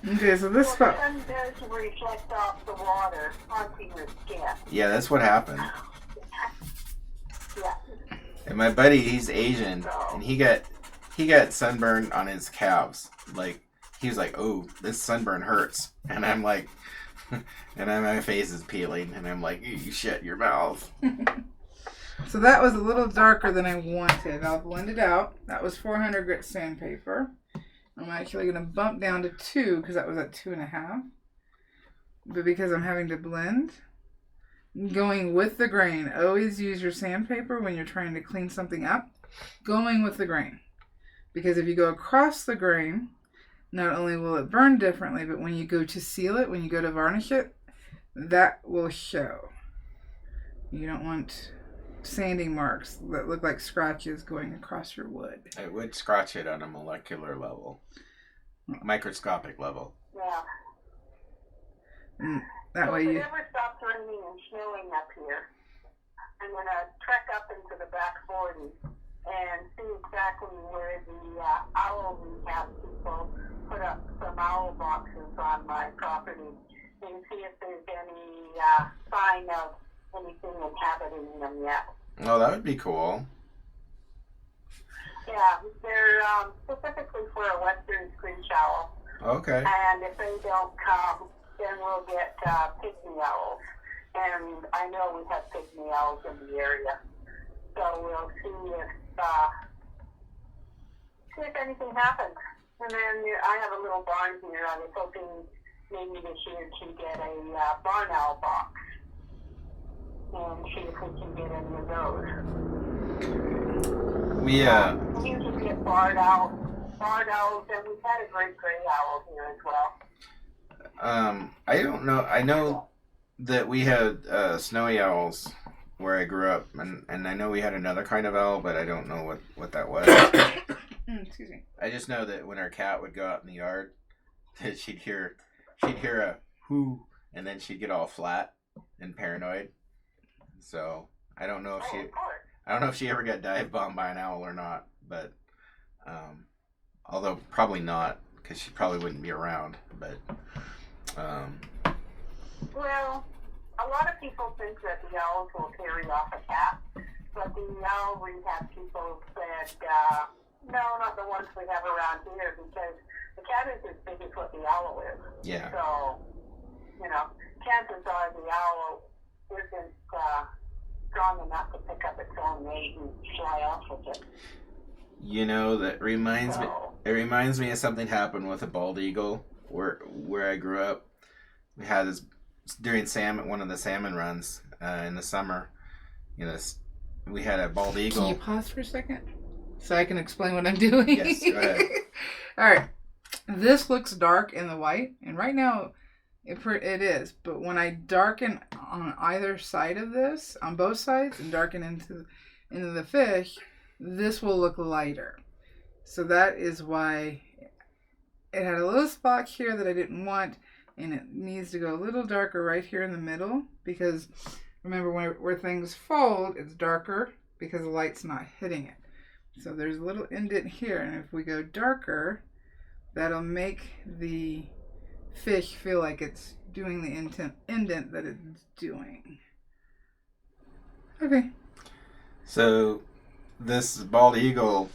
Okay, so this spot. The sun does reflect off the water onto your skin. Yeah, that's what happened. Yeah. And my buddy, he's Asian, and he got sunburn on his calves. He was like, "Oh, this sunburn hurts," and I'm like, my face is peeling, and I'm like, "You shut your mouth." So that was a little darker than I wanted. I'll blend it out. That was 400 grit sandpaper. I'm actually going to bump down to 2 because that was at 2.5. But because I'm having to blend, going with the grain. Always use your sandpaper when you're trying to clean something up. Going with the grain. Because if you go across the grain, not only will it burn differently, but when you go to seal it, when you go to varnish it, that will show. You don't want sanding marks that look like scratches going across your wood. It would scratch it on a molecular level, microscopic level. Yeah. That way if it ever stops raining and snowing up here, I'm going to trek up into the back 40 and see exactly where the owl rehab people put up some owl boxes on my property and see if there's any sign of anything inhabiting them yet. Oh, that would be cool. Yeah, they're specifically for a western screech owl. Okay. And if they don't come, then we'll get pygmy owls. And I know we have pygmy owls in the area. So we'll see if anything happens. And then I have a little barn here. I was hoping maybe this year to get a barn owl box and see if we can get any of those. We usually get barred owls, and we've had a great gray owl here as well. I don't know. I know that we had snowy owls where I grew up, and I know we had another kind of owl, but I don't know what that was. Excuse me. I just know that when our cat would go out in the yard, that she'd hear a whoo, and then she'd get all flat and paranoid. So I don't know if she ever got dive bombed by an owl or not, but although probably not, because she probably wouldn't be around. But well, a lot of people think that the owls will carry off a cat, but the owl rehab people said, no, not the ones we have around here, because the cat is as big as what the owl is. Yeah. So, chances are the owl isn't strong enough to pick up its own mate and fly off with it. That reminds me. It reminds me of something happened with a bald eagle where I grew up. We had this during one of the salmon runs in the summer. We had a bald eagle. Can you pause for a second so I can explain what I'm doing? Yes, go ahead. All right. This looks dark in the white, and right now it is. But when I darken on either side of this, on both sides, and darken into the fish, this will look lighter. So that is why it had a little spot here that I didn't want, and it needs to go a little darker right here in the middle, because remember where things fold, it's darker because the light's not hitting it. So there's a little indent here, and if we go darker, that'll make the fish feel like it's doing the indent that it's doing. Okay. So this bald eagle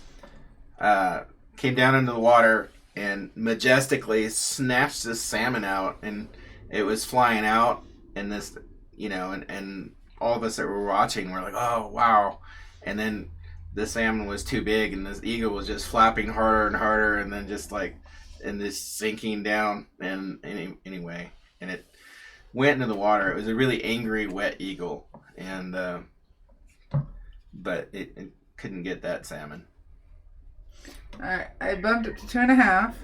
came down into the water and majestically snatched this salmon out, and it was flying out, and this, and all of us that were watching were like, oh, wow. And then the salmon was too big, and this eagle was just flapping harder and harder, and then just sinking down. And anyway, and it went into the water. It was a really angry, wet eagle, and but it couldn't get that salmon. All right, I bumped it to 2.5,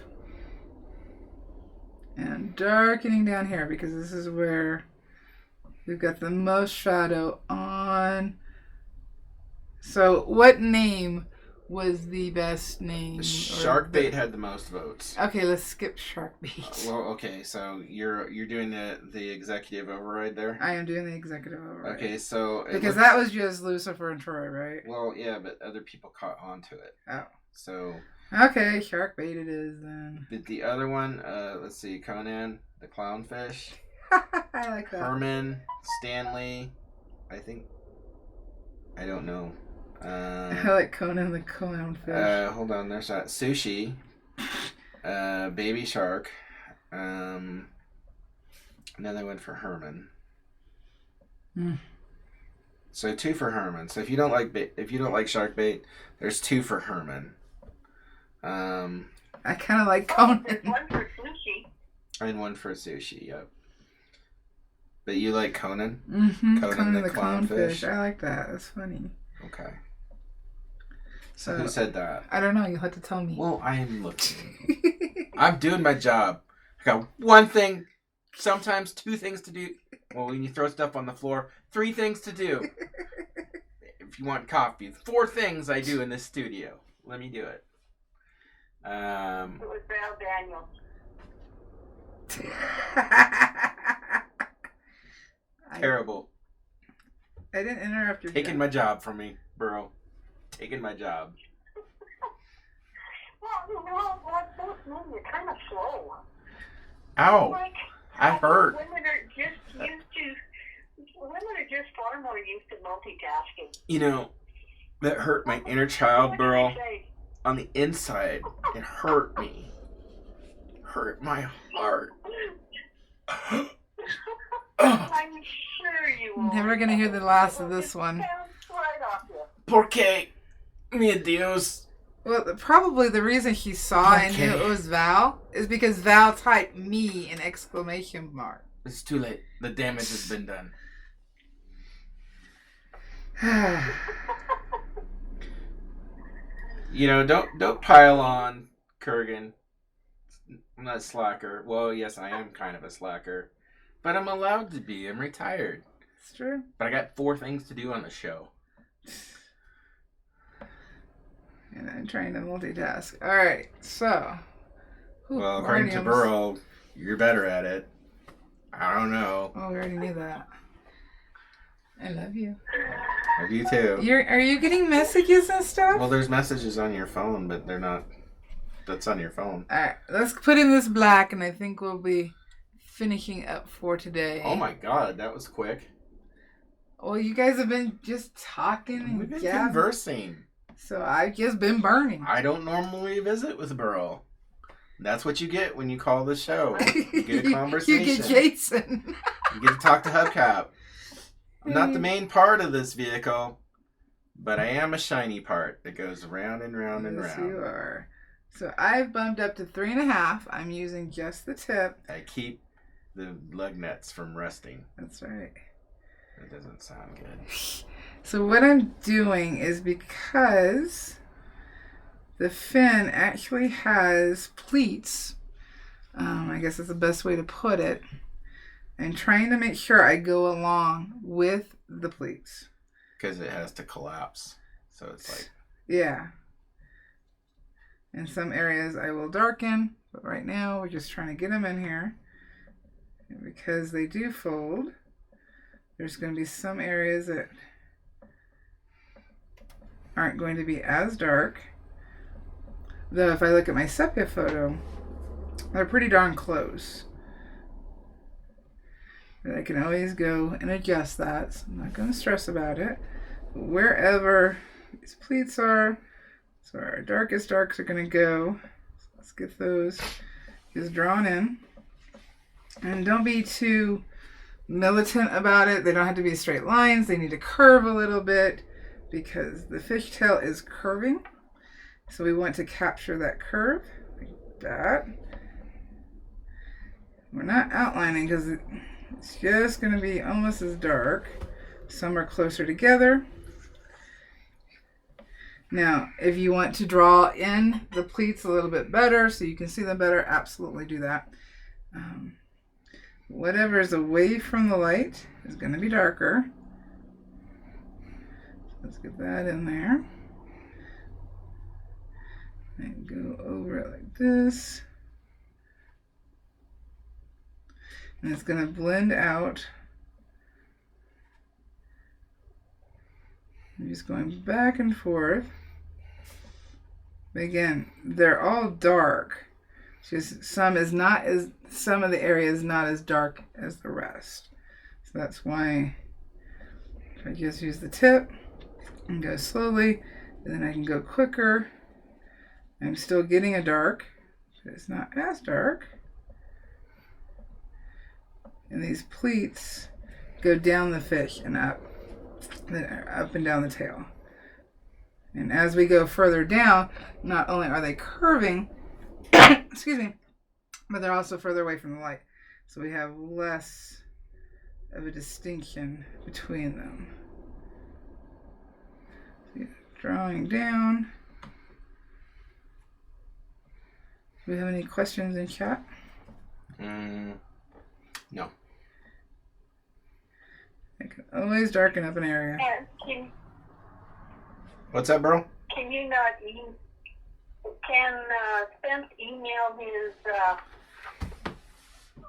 and darkening down here because this is where we've got the most shadow on. So what name was the best name? Sharkbait had the most votes. Okay, let's skip Sharkbait. Okay, so you're doing the executive override there? I am doing the executive override. Okay, so because that was just Lucifer and Troy, right? Well, yeah, but other people caught on to it. Oh. So okay, Sharkbait it is then. But the other one, let's see, Conan, the clownfish. I like that. Herman, Stanley, I think. I don't know. I like Conan the clownfish. Hold on, there's that. Sushi. Baby shark. Another one for Herman. So 2 for Herman. So if you don't like shark bait, there's 2 for Herman. I kind of like Conan. There's 1 for sushi. And 1 for sushi. Yep. But you like Conan? Mm-hmm. Conan the clownfish. I like that. That's funny. Okay. So who said that? I don't know. You'll have to tell me. Well, I am looking. I'm doing my job. I got 1 thing, sometimes 2 things to do. Well, when you throw stuff on the floor, 3 things to do. If you want coffee, 4 things I do in this studio. Let me do it. It was Val Daniels. Terrible. I didn't interrupt your Taking my job from me, Burrow. Taking my job. Well, you're kind of slow. Ow! I hurt. Women are just far more used to multitasking. That hurt my inner child, Burrow. On the inside, it hurt me. Hurt my heart. I'm sure you will. Never gonna hear the last of this one. Right off you. Porque mi Dios. Well, probably the reason he saw and knew it was Val is because Val typed me in exclamation mark. It's too late. The damage has been done. Don't pile on, Kurgan. I'm not a slacker. Well, yes, I am kind of a slacker. But I'm allowed to be. I'm retired. It's true. But I got 4 things to do on the show. And I'm trying to multitask. All right, so. Well, according to Burl, you're better at it. I don't know. Oh, we already knew that. I love you. Love you too. Are you getting messages and stuff? Well, there's messages on your phone, but they're not. That's on your phone. All right, let's put in this black, and I think we'll be finishing up for today. Oh my God, that was quick. Well, you guys have been just talking and We've been conversing. So I've just been burning. I don't normally visit with Burl. That's what you get when you call the show. You get a conversation. You get Jason. You get to talk to Hubcap. I'm not the main part of this vehicle, but I am a shiny part that goes round and round and round. Yes, you are. So I've bumped up to 3.5. I'm using just the tip. I keep the lug nuts from rusting. That's right. That doesn't sound good. So what I'm doing is, because the fin actually has pleats, I guess that's the best way to put it, I'm trying to make sure I go along with the pleats. Because it has to collapse. So it's like... Yeah. In some areas I will darken, but right now we're just trying to get them in here. And because they do fold, there's going to be some areas that aren't going to be as dark. Though if I look at my sepia photo, they're pretty darn close. But I can always go and adjust that, so I'm not going to stress about it. But wherever these pleats are, so our darkest darks are going to go. So let's get those just drawn in. And don't be too militant about it. They don't have to be straight lines. They need to curve a little bit because the fishtail is curving. So we want to capture that curve like that. We're not outlining because it's just going to be almost as dark. Some are closer together. Now, if you want to draw in the pleats a little bit better so you can see them better, absolutely do that. Whatever is away from the light is going to be darker. Let's get that in there. And go over it like this. And it's going to blend out. I'm just going back and forth. Again, they're all dark. Just some of the area is not as dark as the rest. So that's why if I just use the tip and go slowly, and then I can go quicker. I'm still getting a dark, but it's not as dark. And these pleats go down the fish and up and down the tail. And as we go further down, not only are they curving, excuse me, but they're also further away from the light. So we have less of a distinction between them. So drawing down. Do we have any questions in chat? No. I can always darken up an area. What's that, bro? Can you not can Spence email his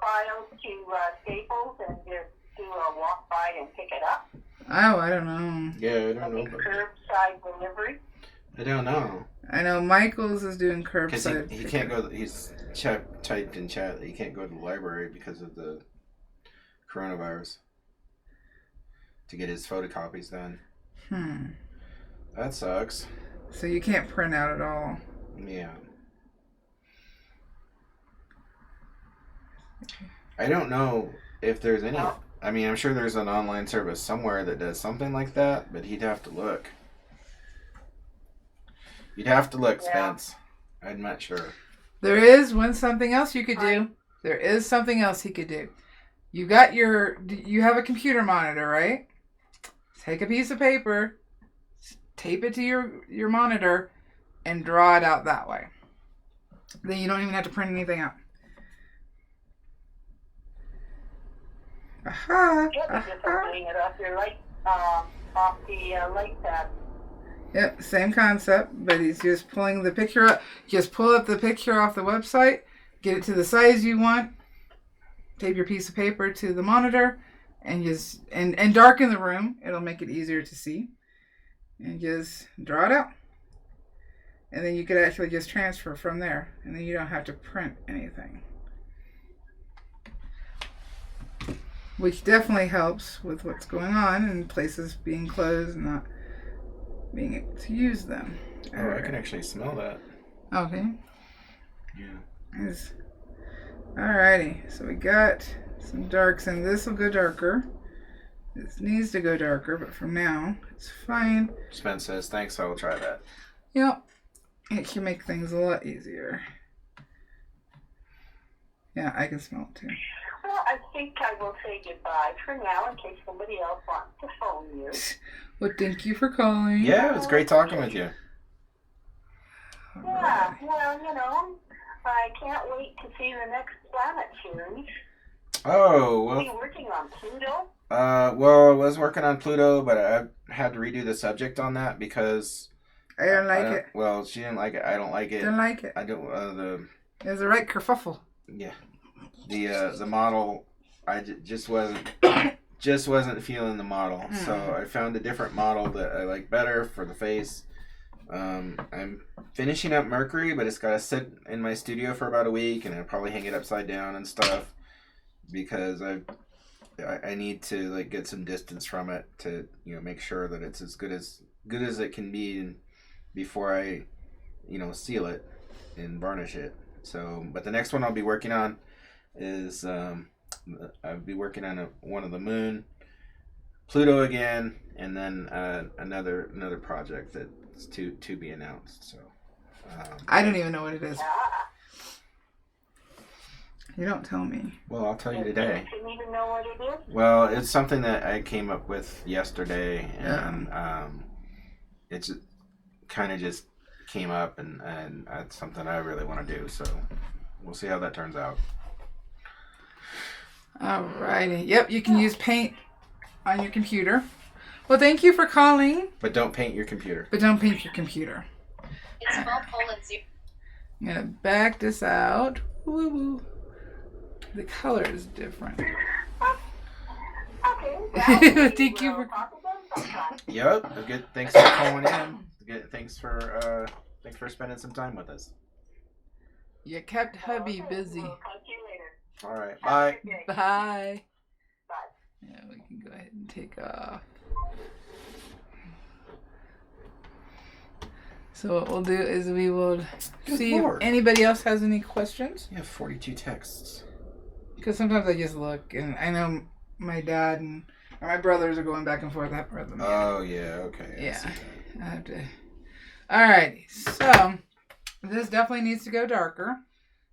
files to Staples and just do a walk by and pick it up? Oh, I don't know. Yeah, I don't know. Curbside delivery? I don't know. I know Michael's is doing curbside. Because he can't go, he's typed in chat that he can't go to the library because of the coronavirus to get his photocopies done. That sucks. So you can't print out at all. Yeah. I don't know if there's any. I mean, I'm sure there's an online service somewhere that does something like that, but he'd have to look. You'd have to look, Spence. I'm not sure. There is something else you could do. There is something else he could do. You have a computer monitor, right? Take a piece of paper, tape it to your monitor, and draw it out that way. Then you don't even have to print anything out. Aha! Yep, you're just opening it off your light, off the light pad. Yep, same concept, but he's just pulling the picture up. Just pull up the picture off the website, get it to the size you want, tape your piece of paper to the monitor, and just and darken the room. It'll make it easier to see. And just draw it out. And then you could actually just transfer from there, and then you don't have to print anything. Which definitely helps with what's going on and places being closed and not being able to use them. Oh, I can actually smell that. Okay. Yeah. Alrighty, so we got some darks, and this will go darker. This needs to go darker, but for now, it's fine. Spence says, thanks, I will try that. Yep. It should make things a lot easier. Yeah, I can smell it too. Well, I think I will say goodbye for now in case somebody else wants to phone you. Well, thank you for calling. Yeah, it was great talking with you. Yeah, well, you know, I can't wait to see the next planet series. Oh, well. Are you working on Pluto? Well, I was working on Pluto, but I had to redo the subject on that because I don't like it. Well, she didn't like it. I don't like it. Don't like it. I don't. There's a right kerfuffle. Yeah. The model, I just wasn't feeling the model, so I found a different model that I like better for the face. I'm finishing up Mercury, but it's got to sit in my studio for about a week, and I'll probably hang it upside down and stuff because I need to like get some distance from it to make sure that it's as good as it can be before I seal it and varnish it. So, but the next one I'll be working on is I'll be working on one of the moon, Pluto again, and then another project that's to be announced. So I don't even know what it is. You don't tell me. Well, I'll tell you today. You don't even know what it is? Well, it's something that I came up with yesterday, and it's kind of just came up, and that's something I really want to do. So we'll see how that turns out. Alrighty. Yep, you can use paint on your computer. Well, thank you for calling. But don't paint your computer. It's 12 colon 0. I'm going to back this out. Woo-woo. The color is different. Okay. Thank you for... Yep. Good. Thanks for calling in. Good. Thanks for spending some time with us. You kept hubby busy. We'll talk to you later. All right. Bye. Bye. Bye. Yeah, we can go ahead and take off. So what we'll do is we will see if anybody else has any questions. You have 42 texts. Because sometimes I just look, and I know my dad and my brothers are going back and forth. I haven't read them yet. Oh, yeah. Okay. Yeah. I have to. Alrighty. So this definitely needs to go darker.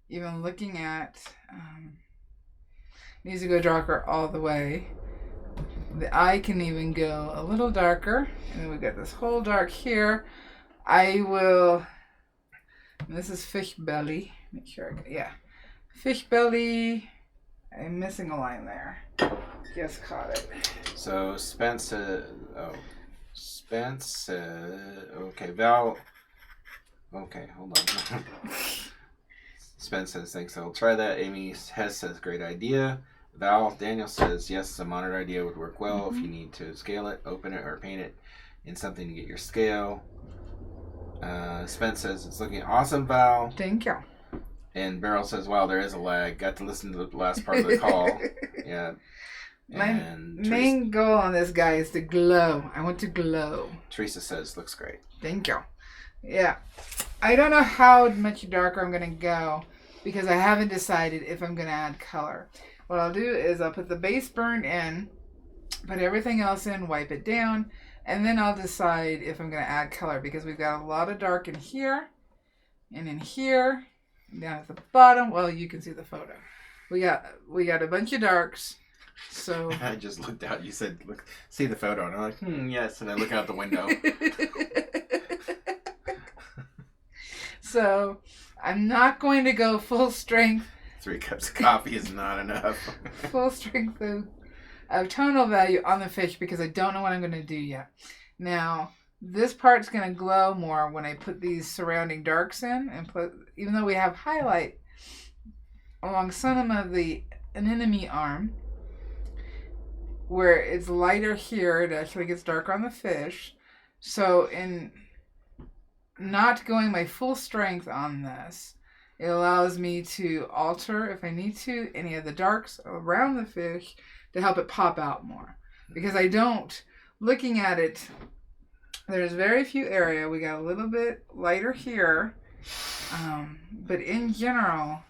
Even looking at... needs to go darker all the way. The eye can even go a little darker. And then we got this whole dark here. I will... This is fish belly. Make sure I get... Yeah. Fish belly... I'm missing a line there. Just caught it. So Spence okay, Val. Okay, hold on. Spence says thanks. I'll try that. Amy Hess says great idea. Daniel says yes, a monitor idea would work well if you need to scale it, open it, or paint it in something to get your scale. Spence says it's looking awesome, Val. Thank you. And Beryl says, wow, there is a lag. Got to listen to the last part of the call. Yeah. My main goal on this guy is to glow. I want to glow. Teresa says, looks great. Thank you. Yeah. I don't know how much darker I'm going to go because I haven't decided if I'm going to add color. What I'll do is I'll put the base burn in, put everything else in, wipe it down, and then I'll decide if I'm going to add color because we've got a lot of dark in here and in here. Down at the bottom, well, you can see the photo. We got a bunch of darks. So I just looked out. You said, "Look, see the photo," and I'm like, yes. And I look out the window. So I'm not going to go full strength. 3 cups of coffee is not enough. Full strength of of tonal value on the fish because I don't know what I'm going to do yet. Now, this part's going to glow more when I put these surrounding darks in, and even though we have highlight along some of the anemone arm, where it's lighter here, it actually gets darker on the fish. So in not going my full strength on this, it allows me to alter, if I need to, any of the darks around the fish to help it pop out more. Because I don't, looking at it, there's very few area. We got a little bit lighter here. But in general,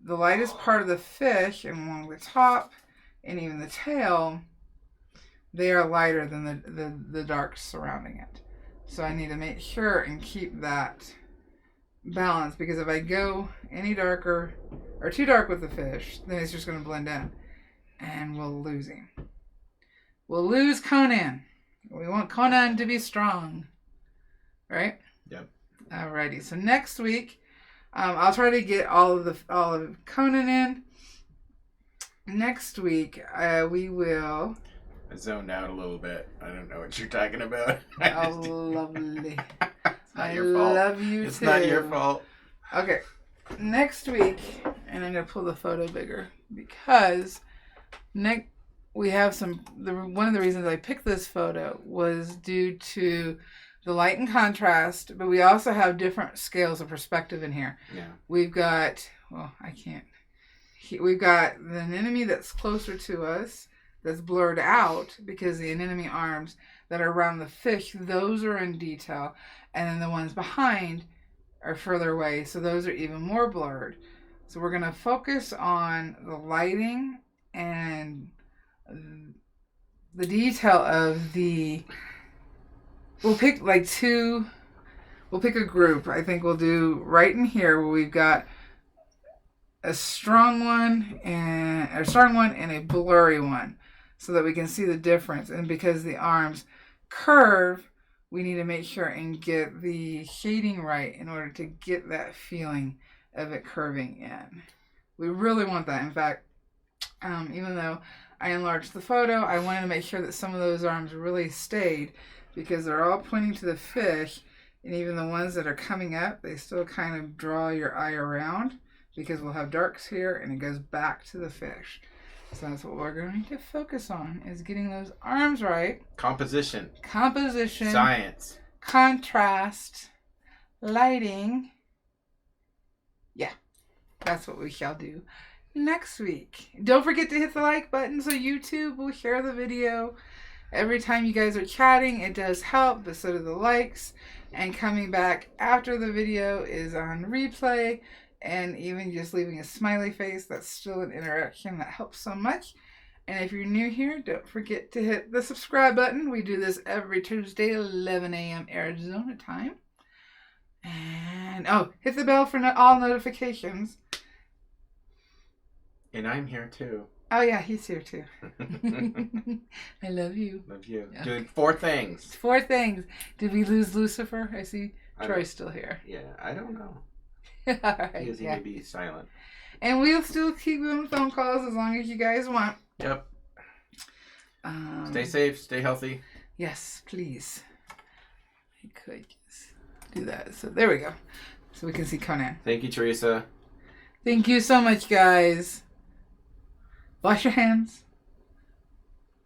the lightest part of the fish and along the top and even the tail, they are lighter than the darks surrounding it. So I need to make sure and keep that balance, because if I go any darker or too dark with the fish, then it's just going to blend in and we'll lose him. We'll lose Conan. We want Conan to be strong, right? Yep. Alrighty. So next week, I'll try to get all of Conan in. Next week, we will. I zoned out a little bit. I don't know what you're talking about. Oh, lovely. It's not I your fault. love you It's too. not your fault. Okay. Next week, and I'm going to pull the photo bigger because we have one of the reasons I picked this photo was due to the light and contrast, but we also have different scales of perspective in here. Yeah. We've got, we've got the anemone that's closer to us, that's blurred out because the anemone arms that are around the fish, those are in detail, and then the ones behind are further away, so those are even more blurred. So we're going to focus on the lighting and the detail of we'll pick a group. I think we'll do right in here where we've got a strong one and a blurry one, so that we can see the difference. And because the arms curve, we need to make sure and get the shading right in order to get that feeling of it curving in. We really want that. In fact, even though I enlarged the photo, I wanted to make sure that some of those arms really stayed, because they're all pointing to the fish, and even the ones that are coming up, they still kind of draw your eye around, because we'll have darks here and it goes back to the fish. So that's what we're going to focus on, is getting those arms right. Composition. Science. Contrast. Lighting. Yeah, that's what we shall do next week. Don't forget to hit the like button so YouTube will share the video. Every time you guys are chatting, it does help, but so do the likes. And coming back after the video is on replay. And even just leaving a smiley face, that's still an interaction that helps so much. And if you're new here, don't forget to hit the subscribe button. We do this every Tuesday, 11 a.m. Arizona time. And, hit the bell for all notifications. And I'm here too. Oh, yeah, he's here too. I love you. Love you. Yeah. Doing 4 things. 4 things. Did we lose Lucifer? I see Troy's still here. Yeah, I don't know. All right. He may be silent. And we'll still keep doing phone calls as long as you guys want. Yep. Stay safe. Stay healthy. Yes, please. I could just do that. So there we go. So we can see Conan. Thank you, Teresa. Thank you so much, guys. Wash your hands.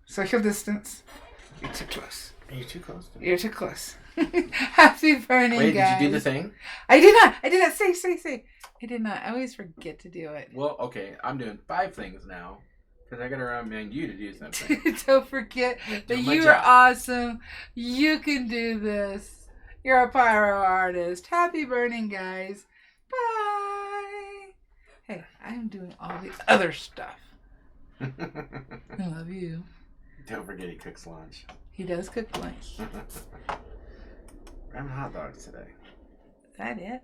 Social distance. You're too close. Are you too close? You're too close. Happy burning, Wait, guys. did you do the thing? I did not. Say. I did not. I always forget to do it. Well, okay. I'm doing 5 things now, because I got to remind you to do something. Don't forget that you job. are awesome. You can do this. You're a pyro artist. Happy burning, guys. Bye. Hey, I'm doing all the other stuff. I love you. Don't forget he cooks lunch. He does cook lunch. We're having hot dogs today. Is that it?